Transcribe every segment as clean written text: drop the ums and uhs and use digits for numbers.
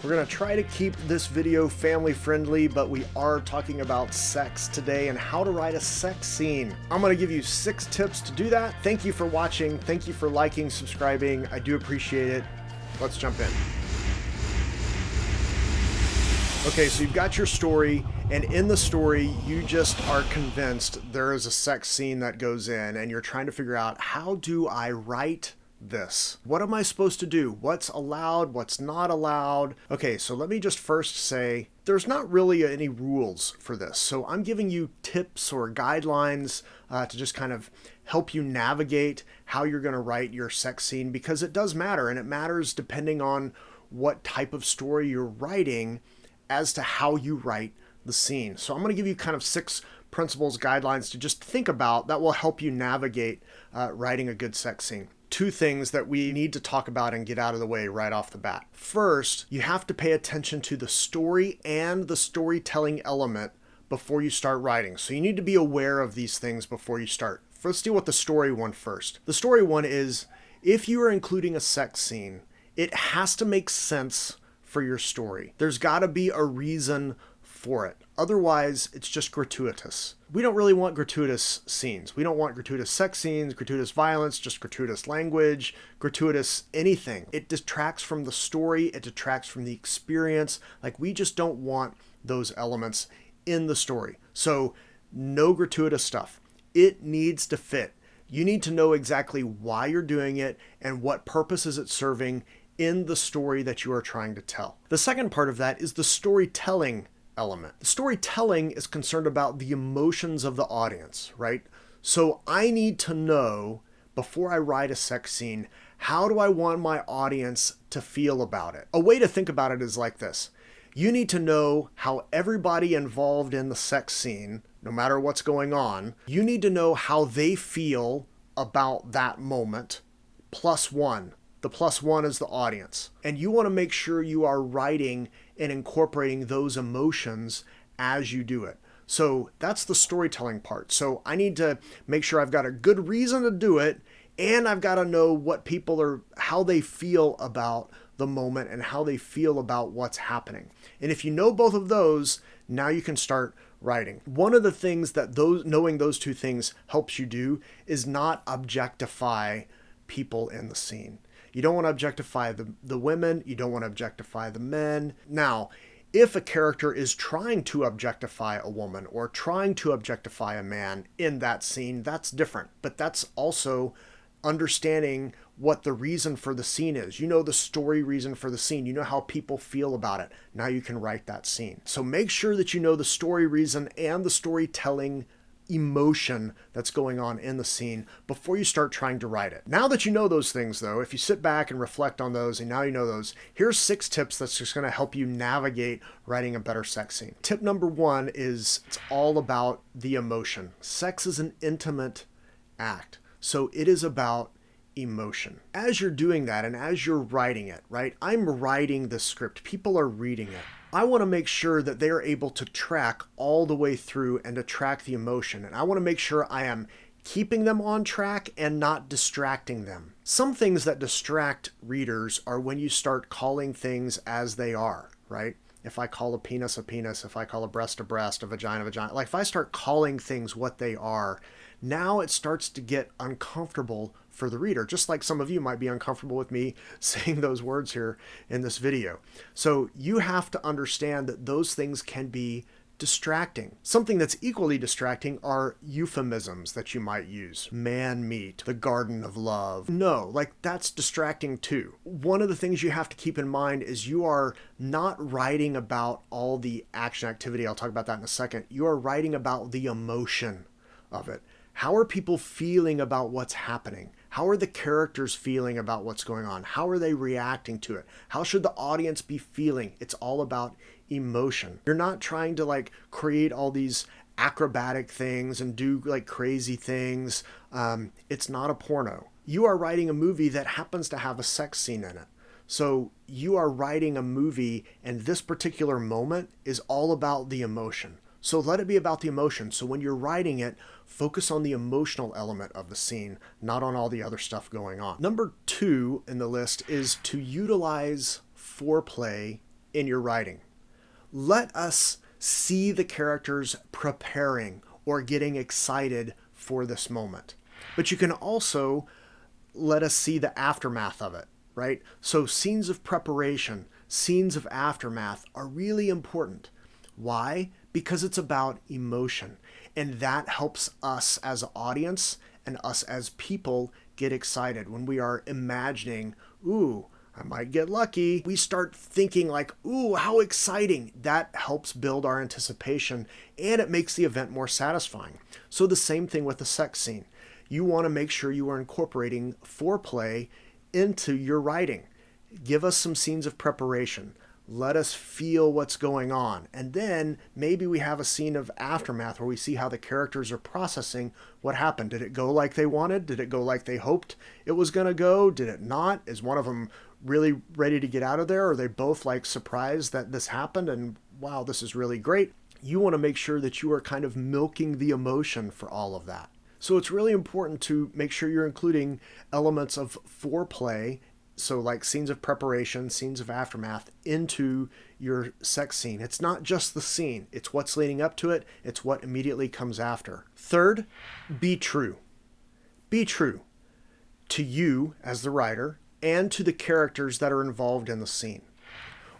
We're going to try to keep this video family friendly, but we are talking about sex today and how to write a sex scene. I'm going to give you 6 tips to do that. Thank you for watching. Thank you for liking, subscribing. I do appreciate it. Let's jump in. Okay, so you've got your story, and in the story, you just are convinced there is a sex scene that goes in, and you're trying to figure out, how do I write this? What am I supposed to do? What's allowed? What's not allowed? Okay, so let me just first say, there's not really any rules for this. So I'm giving you tips or guidelines to just kind of help you navigate how you're going to write your sex scene, because it does matter, and it matters depending on what type of story you're writing as to how you write the scene. So I'm going to give you kind of 6 principles, guidelines to just think about that will help you navigate writing a good sex scene. 2 things that we need to talk about and get out of the way right off the bat. First, you have to pay attention to the story and the storytelling element before you start writing. So you need to be aware of these things before you start. Let's deal with the story one first. The story one is, if you are including a sex scene, it has to make sense for your story. There's got to be a reason for it. Otherwise, it's just gratuitous. We don't really want gratuitous scenes. We don't want gratuitous sex scenes, gratuitous violence, just gratuitous language, gratuitous anything. It detracts from the story. It detracts from the experience. Like, we just don't want those elements in the story. So no gratuitous stuff. It needs to fit. You need to know exactly why you're doing it and what purpose is it serving in the story that you are trying to tell. The second part of that is the storytelling element. The storytelling is concerned about the emotions of the audience, right? So I need to know, before I write a sex scene, how do I want my audience to feel about it? A way to think about it is like this. You need to know how everybody involved in the sex scene, no matter what's going on, you need to know how they feel about that moment, +1. The +1 is the audience. And you want to make sure you are writing and incorporating those emotions as you do it. So that's the storytelling part. So I need to make sure I've got a good reason to do it, and I've got to know what people are, how they feel about the moment and how they feel about what's happening. And if you know both of those, now you can start writing. One of the things that knowing those 2 things helps you do is not objectify people in the scene. You don't want to objectify the women. You don't want to objectify the men. Now, if a character is trying to objectify a woman or trying to objectify a man in that scene, that's different. But that's also understanding what the reason for the scene is. You know the story reason for the scene. You know how people feel about it. Now you can write that scene. So make sure that you know the story reason and the storytelling emotion that's going on in the scene before you start trying to write it. Now that you know those things, though, if you sit back and reflect on those and now you know those, here's 6 tips that's just going to help you navigate writing a better sex scene. Tip number 1 is, it's all about the emotion. Sex is an intimate act, so it is about emotion. As you're doing that and as you're writing it, right? I'm writing the script. People are reading it. I want to make sure that they are able to track all the way through and to track the emotion. And I want to make sure I am keeping them on track and not distracting them. Some things that distract readers are when you start calling things as they are, right? If I call a penis, if I call a breast, a vagina, like if I start calling things what they are, now it starts to get uncomfortable for the reader, just like some of you might be uncomfortable with me saying those words here in this video. So you have to understand that those things can be distracting. Something that's equally distracting are euphemisms that you might use. Man meat, the garden of love. No, like that's distracting too. One of the things you have to keep in mind is you are not writing about all the action activity. I'll talk about that in a second. You are writing about the emotion of it. How are people feeling about what's happening? How are the characters feeling about what's going on? How are they reacting to it? How should the audience be feeling? It's all about emotion. You're not trying to like create all these acrobatic things and do like crazy things. It's not a porno. You are writing a movie that happens to have a sex scene in it. So you are writing a movie, and this particular moment is all about the emotion. So let it be about the emotion. So when you're writing it, focus on the emotional element of the scene, not on all the other stuff going on. Number 2 in the list is to utilize foreplay in your writing. Let us see the characters preparing or getting excited for this moment. But you can also let us see the aftermath of it, right? So scenes of preparation, scenes of aftermath are really important. Why? Because it's about emotion. And that helps us as an audience and us as people get excited when we are imagining, ooh, I might get lucky. We start thinking like, ooh, how exciting. That helps build our anticipation and it makes the event more satisfying. So the same thing with the sex scene. You want to make sure you are incorporating foreplay into your writing. Give us some scenes of preparation. Let us feel what's going on. And then maybe we have a scene of aftermath where we see how the characters are processing what happened. Did it go like they wanted? Did it go like they hoped it was going to go? Did it not? Is one of them really ready to get out of there? Are they both like surprised that this happened and wow, this is really great? You want to make sure that you are kind of milking the emotion for all of that. So it's really important to make sure you're including elements of foreplay, so like scenes of preparation, scenes of aftermath, into your sex scene. It's not just the scene. It's what's leading up to it. It's what immediately comes after. Third, be true. Be true to you as the writer and to the characters that are involved in the scene.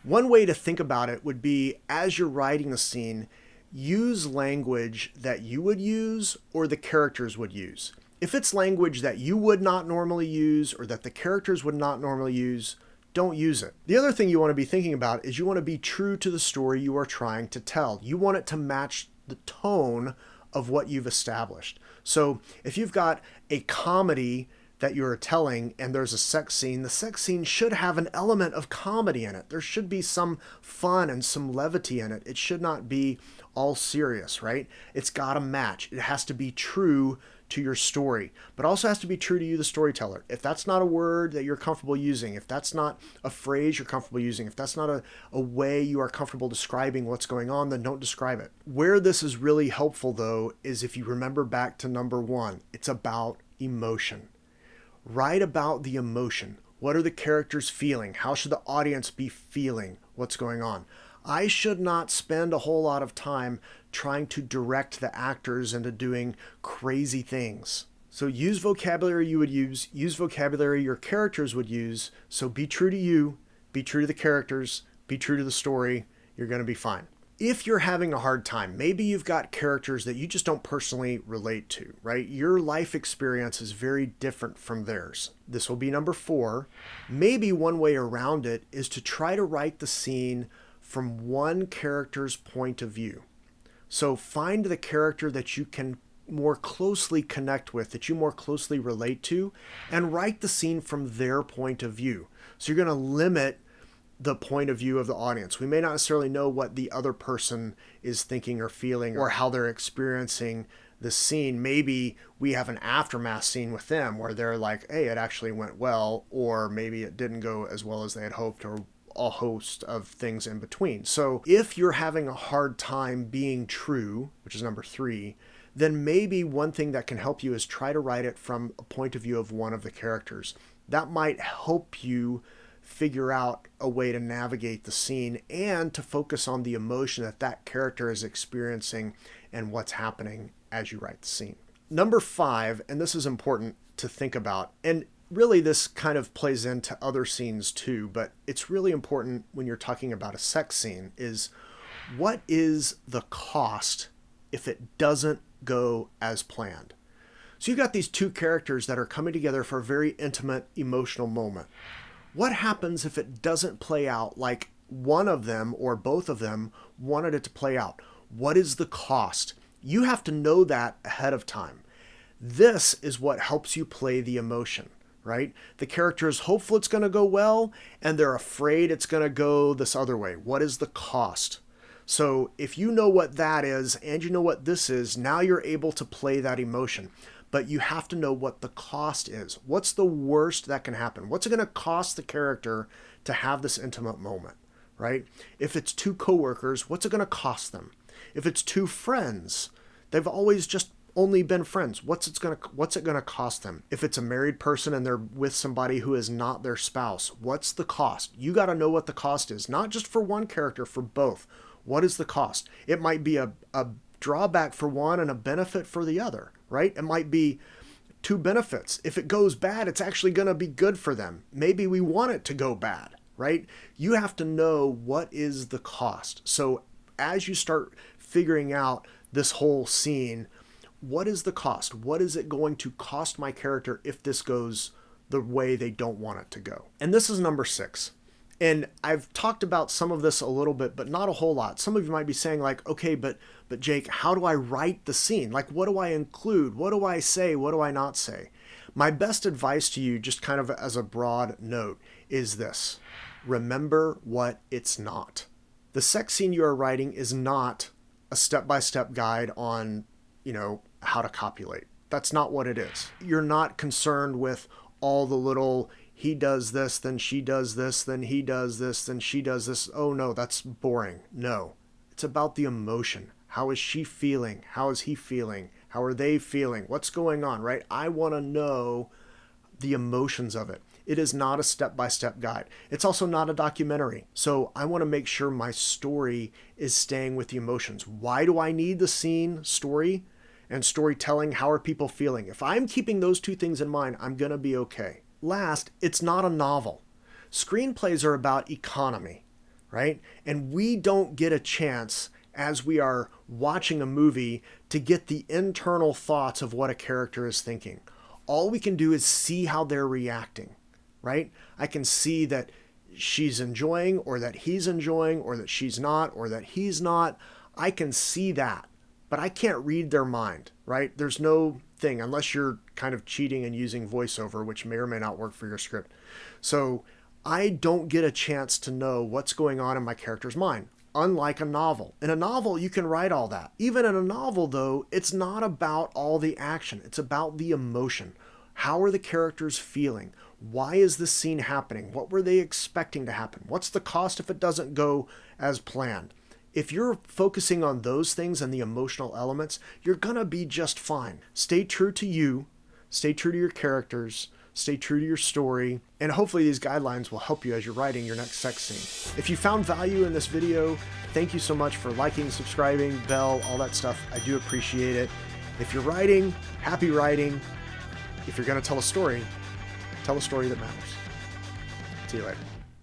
One way to think about it would be, as you're writing the scene, use language that you would use or the characters would use. If it's language that you would not normally use or that the characters would not normally use, don't use it. The other thing you want to be thinking about is you want to be true to the story you are trying to tell. You want it to match the tone of what you've established. So if you've got a comedy that you're telling and there's a sex scene, the sex scene should have an element of comedy in it. There should be some fun and some levity in it. It should not be all serious, right? It's got to match. It has to be true to your story, but also has to be true to you, the storyteller. If that's not a word that you're comfortable using, if that's not a phrase you're comfortable using, if that's not a way you are comfortable describing what's going on, then don't describe it. Where this is really helpful, though, is if you remember back to number 1, it's about emotion. Write about the emotion. What are the characters feeling? How should the audience be feeling what's going on? I should not spend a whole lot of time trying to direct the actors into doing crazy things. So use vocabulary you would use vocabulary your characters would use. So be true to you, be true to the characters, be true to the story. You're going to be fine. If you're having a hard time, maybe you've got characters that you just don't personally relate to, right? Your life experience is very different from theirs. This will be number 4. Maybe one way around it is to try to write the scene from one character's point of view. So find the character that you can more closely connect with, that you more closely relate to, and write the scene from their point of view. So you're going to limit the point of view of the audience. We may not necessarily know what the other person is thinking or feeling or how they're experiencing the scene. Maybe we have an aftermath scene with them where they're like, hey, it actually went well, or maybe it didn't go as well as they had hoped, or a host of things in between. So if you're having a hard time being true, which is number 3, then maybe one thing that can help you is try to write it from a point of view of one of the characters. That might help you figure out a way to navigate the scene and to focus on the emotion that that character is experiencing and what's happening as you write the scene. Number 5, and this is important to think about, and really this kind of plays into other scenes too, but it's really important when you're talking about a sex scene, is what is the cost if it doesn't go as planned? So you've got these two characters that are coming together for a very intimate, emotional moment. What happens if it doesn't play out like one of them or both of them wanted it to play out? What is the cost? You have to know that ahead of time. This is what helps you play the emotion, right? The character is hopeful it's going to go well, and they're afraid it's going to go this other way. What is the cost? So if you know what that is and you know what this is, now you're able to play that emotion. But you have to know what the cost is. What's the worst that can happen? What's it going to cost the character to have this intimate moment, right? If it's 2 coworkers, what's it going to cost them? If it's 2 friends, they've always just only been friends, what's it gonna cost them? If it's a married person and they're with somebody who is not their spouse, what's the cost? You got to know what the cost is, not just for one character, for both. What is the cost? It might be a drawback for one and a benefit for the other, right? It might be two benefits. If it goes bad, it's actually going to be good for them. Maybe we want it to go bad, right? You have to know what is the cost. So as you start figuring out this whole scene, what is the cost? What is it going to cost my character if this goes the way they don't want it to go? And this is number 6. And I've talked about some of this a little bit, but not a whole lot. Some of you might be saying like, okay, but Jake, how do I write the scene? Like, what do I include? What do I say? What do I not say? My best advice to you, just kind of as a broad note, is this. Remember what it's not. The sex scene you are writing is not a step-by-step guide on, how to copulate. That's not what it is. You're not concerned with all the little, he does this, then she does this, then he does this, then she does this. Oh no, that's boring. No, it's about the emotion. How is she feeling? How is he feeling? How are they feeling? What's going on, right? I want to know the emotions of it. It is not a step-by-step guide. It's also not a documentary. So I want to make sure my story is staying with the emotions. Why do I need the scene, story, and storytelling? How are people feeling? If I'm keeping those two things in mind, I'm going to be okay. Last, it's not a novel. Screenplays are about economy, right? And we don't get a chance as we are watching a movie to get the internal thoughts of what a character is thinking. All we can do is see how they're reacting, right? I can see that she's enjoying, or that he's enjoying, or that she's not, or that he's not. I can see that, but I can't read their mind, right? There's no thing, unless you're kind of cheating and using voiceover, which may or may not work for your script. So I don't get a chance to know what's going on in my character's mind, unlike a novel. In a novel, you can write all that. Even in a novel, though, it's not about all the action. It's about the emotion. How are the characters feeling? Why is this scene happening? What were they expecting to happen? What's the cost if it doesn't go as planned? If you're focusing on those things and the emotional elements, you're going to be just fine. Stay true to you. Stay true to your characters. Stay true to your story. And hopefully these guidelines will help you as you're writing your next sex scene. If you found value in this video, thank you so much for liking, subscribing, bell, all that stuff. I do appreciate it. If you're writing, happy writing. If you're going to tell a story that matters. See you later.